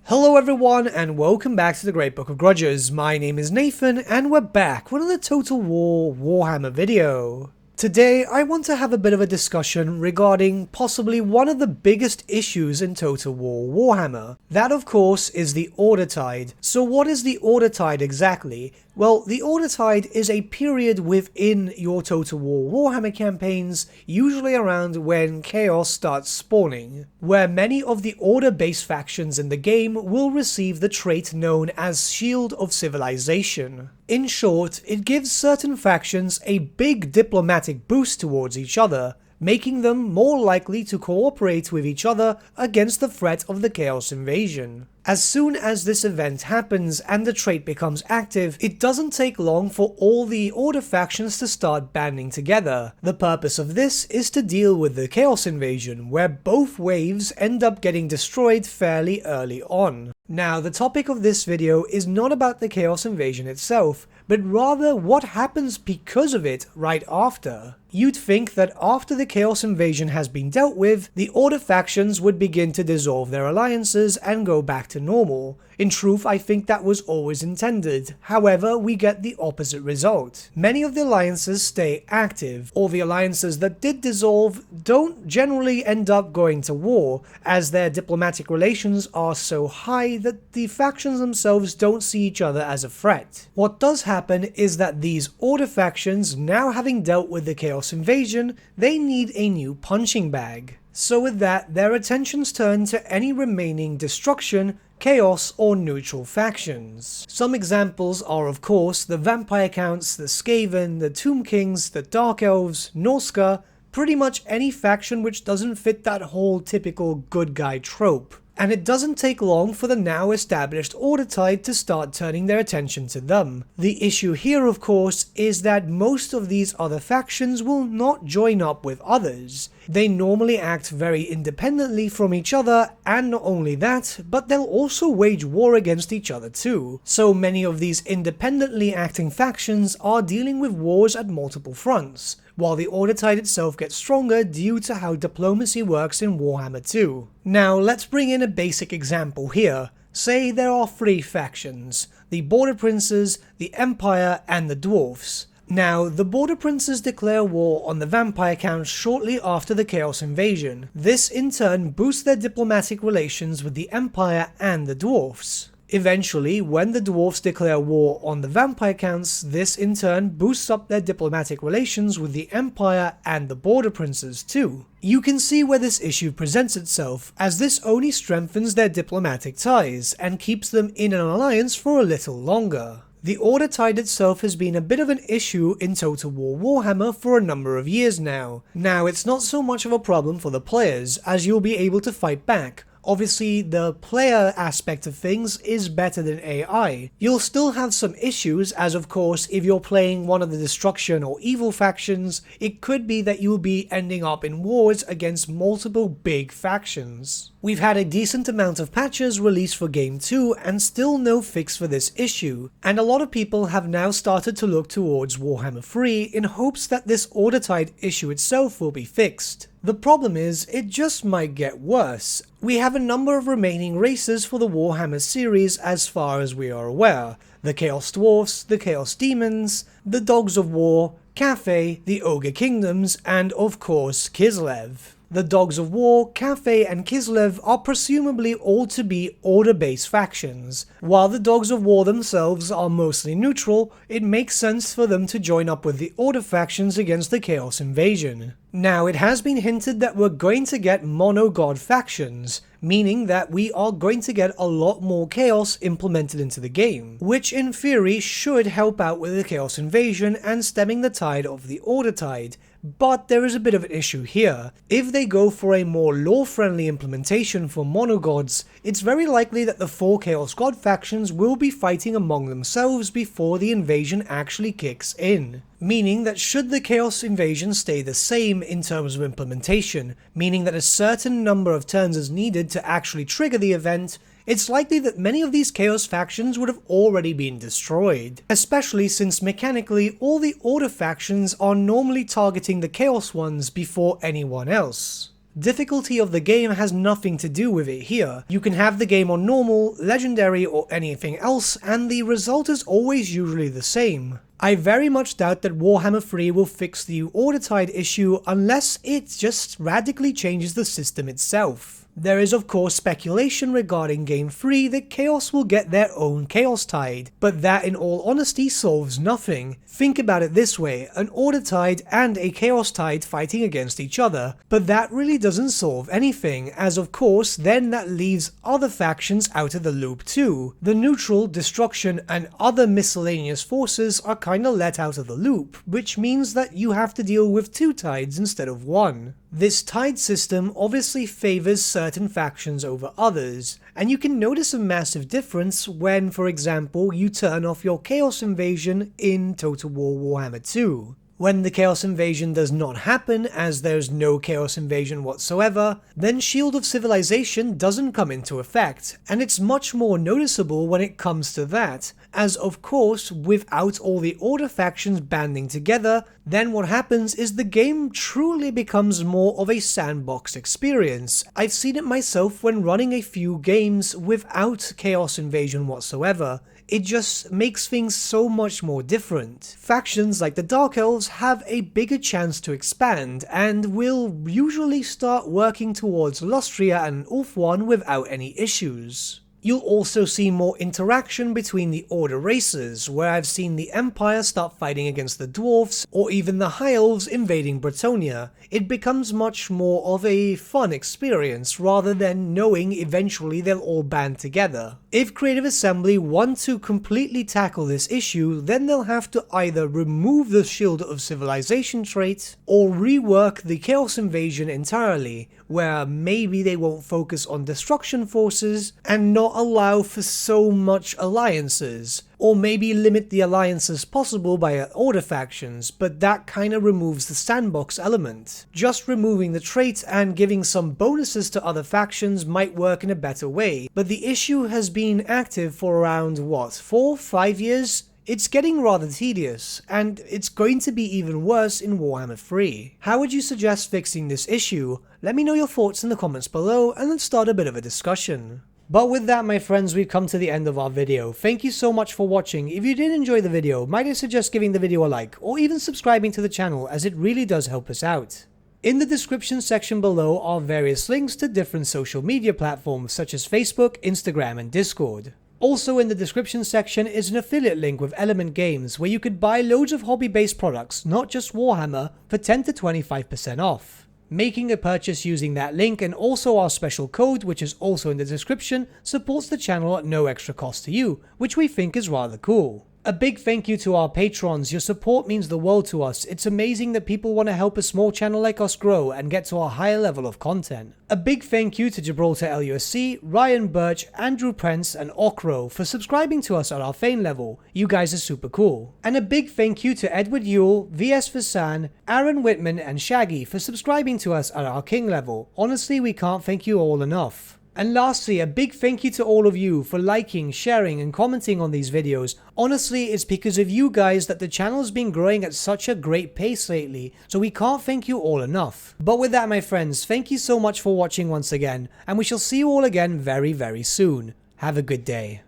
Hello everyone and welcome back to the Great Book of Grudges. My name is Nathan and we're back with another Total War Warhammer video. Today I want to have a bit of a discussion regarding possibly one of the biggest issues in Total War Warhammer. That of course is the Ordertide. So what is the Ordertide exactly? Well, the Ordertide is a period within your Total War Warhammer campaigns, usually around when chaos starts spawning, where many of the Order-based factions in the game will receive the trait known as Shield of Civilization. In short, it gives certain factions a big diplomatic boost towards each other, making them more likely to cooperate with each other against the threat of the Chaos Invasion. As soon as this event happens and the trait becomes active, it doesn't take long for all the Order factions to start banding together. The purpose of this is to deal with the Chaos Invasion, where both waves end up getting destroyed fairly early on. Now, the topic of this video is not about the Chaos Invasion itself, but rather what happens because of it right after. You'd think that after the Chaos Invasion has been dealt with, the Order factions would begin to dissolve their alliances and go back to normal. In truth, I think that was always intended. However, we get the opposite result. Many of the alliances stay active, or the alliances that did dissolve don't generally end up going to war, as their diplomatic relations are so high that the factions themselves don't see each other as a threat. What does happen is that these Order factions, now having dealt with the Chaos Invasion, they need a new punching bag. So with that, their attentions turn to any remaining destruction, chaos, or neutral factions. Some examples are of course the Vampire Counts, the Skaven, the Tomb Kings, the Dark Elves, Norsca, pretty much any faction which doesn't fit that whole typical good guy trope. And it doesn't take long for the now established Ordertide to start turning their attention to them. The issue here of course is that most of these other factions will not join up with others. They normally act very independently from each other, and not only that, but they'll also wage war against each other too. So many of these independently acting factions are dealing with wars at multiple fronts, while the Ordertide itself gets stronger due to how diplomacy works in Warhammer 2. Now let's bring in a basic example here. Say there are three factions, the Border Princes, the Empire, and the Dwarfs. Now, the Border Princes declare war on the Vampire Counts shortly after the Chaos Invasion. This in turn boosts their diplomatic relations with the Empire and the Dwarfs. Eventually, when the Dwarfs declare war on the Vampire Counts, this in turn boosts up their diplomatic relations with the Empire and the Border Princes too. You can see where this issue presents itself, as this only strengthens their diplomatic ties and keeps them in an alliance for a little longer. The Ordertide itself has been a bit of an issue in Total War Warhammer for a number of years now. Now, it's not so much of a problem for the players, as you'll be able to fight back. Obviously, the player aspect of things is better than AI. You'll still have some issues, as of course, if you're playing one of the destruction or evil factions, it could be that you'll be ending up in wars against multiple big factions. We've had a decent amount of patches released for Game 2 and still no fix for this issue, and a lot of people have now started to look towards Warhammer 3 in hopes that this Ordertide issue itself will be fixed. The problem is, it just might get worse. We have a number of remaining races for the Warhammer series as far as we are aware. The Chaos Dwarfs, the Chaos Demons, the Dogs of War, Cathay, the Ogre Kingdoms, and of course Kislev. The Dogs of War, Cathay, and Kislev are presumably all to be Order-based factions. While the Dogs of War themselves are mostly neutral, it makes sense for them to join up with the Order factions against the Chaos Invasion. Now, it has been hinted that we're going to get mono-god factions, meaning that we are going to get a lot more chaos implemented into the game, which in theory should help out with the Chaos Invasion and stemming the tide of the Ordertide. But there is a bit of an issue here. If they go for a more lore-friendly implementation for monogods, it's very likely that the four Chaos God factions will be fighting among themselves before the invasion actually kicks in. Meaning that should the Chaos Invasion stay the same in terms of implementation, meaning that a certain number of turns is needed to actually trigger the event, it's likely that many of these Chaos factions would have already been destroyed, especially since mechanically all the Order factions are normally targeting the Chaos ones before anyone else. Difficulty of the game has nothing to do with it here. You can have the game on normal, legendary, or anything else, and the result is always usually the same. I very much doubt that Warhammer 3 will fix the Ordertide issue unless it just radically changes the system itself. There is of course speculation regarding Game 3 that Chaos will get their own Chaos Tide, but that in all honesty solves nothing. Think about it this way, an Ordertide and a Chaos Tide fighting against each other, but that really doesn't solve anything, as of course then that leaves other factions out of the loop too. The neutral, destruction, and other miscellaneous forces are kinda let out of the loop, which means that you have to deal with 2 tides instead of 1. This tide system obviously favors certain factions over others, and you can notice a massive difference when, for example, you turn off your Chaos Invasion in Total War Warhammer 2. When the Chaos Invasion does not happen, as there's no Chaos Invasion whatsoever, then Shield of Civilization doesn't come into effect, and it's much more noticeable when it comes to that, as of course, without all the Order factions banding together, then what happens is the game truly becomes more of a sandbox experience. I've seen it myself when running a few games without Chaos Invasion whatsoever. It just makes things so much more different. Factions like the Dark Elves have a bigger chance to expand, and will usually start working towards Lustria and Ulthuan without any issues. You'll also see more interaction between the Order races, where I've seen the Empire start fighting against the Dwarfs, or even the High Elves invading Bretonnia. It becomes much more of a fun experience, rather than knowing eventually they'll all band together. If Creative Assembly want to completely tackle this issue, then they'll have to either remove the Shield of Civilization trait, or rework the Chaos Invasion entirely, where maybe they won't focus on destruction forces, and not allow for so much alliances, or maybe limit the alliances possible by Order factions, but that kinda removes the sandbox element. Just removing the trait and giving some bonuses to other factions might work in a better way, but the issue has been active for around, 4-5 years? It's getting rather tedious, and it's going to be even worse in Warhammer 3. How would you suggest fixing this issue? Let me know your thoughts in the comments below, and let's start a bit of a discussion. But with that, my friends, we've come to the end of our video. Thank you so much for watching. If you did enjoy the video, might I suggest giving the video a like, or even subscribing to the channel, as it really does help us out. In the description section below are various links to different social media platforms such as Facebook, Instagram, and Discord. Also in the description section is an affiliate link with Element Games, where you could buy loads of hobby-based products, not just Warhammer, for 10 to 25% off. Making a purchase using that link and also our special code, which is also in the description, supports the channel at no extra cost to you, which we think is rather cool. A big thank you to our patrons. Your support means the world to us. It's amazing that people want to help a small channel like us grow and get to a higher level of content. A big thank you to Gibraltar LUSC, Ryan Bertsche, Andrew Prince, and Okro for subscribing to us at our Fane level. You guys are super cool. And a big thank you to Edward Yule, VS Vasan, Aaron Whitman, and Shaggy for subscribing to us at our King level. Honestly, we can't thank you all enough. And lastly, a big thank you to all of you for liking, sharing, and commenting on these videos. Honestly, it's because of you guys that the channel's been growing at such a great pace lately, so we can't thank you all enough. But with that, my friends, thank you so much for watching once again, and we shall see you all again very, very soon. Have a good day.